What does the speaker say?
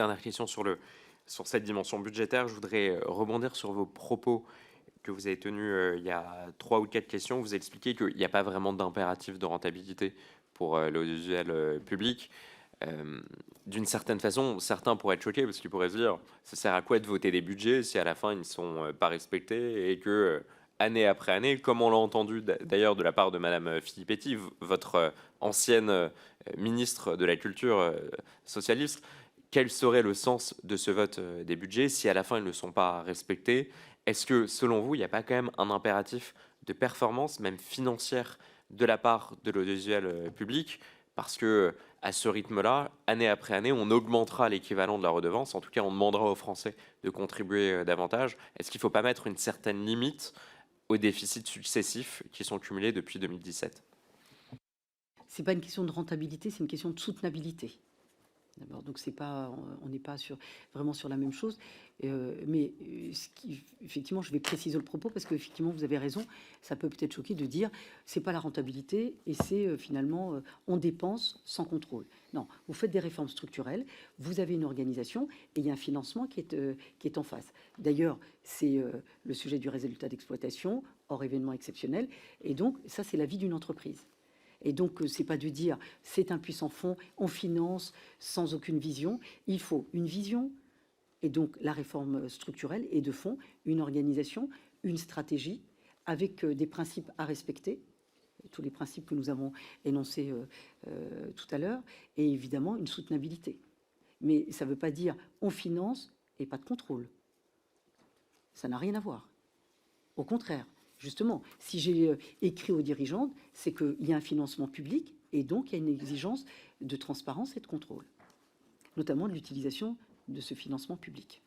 Dernière question sur cette dimension budgétaire. Je voudrais rebondir sur vos propos que vous avez tenus il y a 3 ou 4 questions. Vous expliquez qu'il n'y a pas vraiment d'impératif de rentabilité pour l'audiovisuel public. D'une certaine façon, certains pourraient être choqués parce qu'ils pourraient se dire ça sert à quoi de voter des budgets si à la fin ils ne sont pas respectés et que année après année, comme on l'a entendu d'ailleurs de la part de Madame Filippetti, votre ancienne ministre de la Culture socialiste, quel serait le sens de ce vote des budgets si à la fin ils ne sont pas respectés? Est-ce que selon vous, il n'y a pas quand même un impératif de performance, même financière, de la part de l'audiovisuel public? Parce que à ce rythme-là, année après année, on augmentera l'équivalent de la redevance. En tout cas, on demandera aux Français de contribuer davantage. Est-ce qu'il ne faut pas mettre une certaine limite aux déficits successifs qui sont cumulés depuis 2017? C'est pas une question de rentabilité, c'est une question de soutenabilité. D'abord, donc on n'est pas vraiment sur la même chose. Effectivement, je vais préciser le propos parce qu'effectivement, vous avez raison. Ça peut peut-être choquer de dire c'est pas la rentabilité et c'est finalement on dépense sans contrôle. Non, vous faites des réformes structurelles, vous avez une organisation et il y a un financement qui est en face. D'ailleurs, c'est le sujet du résultat d'exploitation hors événement exceptionnel. Et donc, ça, c'est la vie d'une entreprise. Et donc, c'est pas de dire c'est un puissant fonds, on finance sans aucune vision. Il faut une vision et donc la réforme structurelle et de fond, une organisation, une stratégie avec des principes à respecter, tous les principes que nous avons énoncés tout à l'heure, et évidemment une soutenabilité. Mais ça ne veut pas dire on finance et pas de contrôle. Ça n'a rien à voir. Au contraire. Justement, si j'ai écrit aux dirigeantes, c'est qu'il y a un financement public et donc il y a une exigence de transparence et de contrôle, notamment de l'utilisation de ce financement public.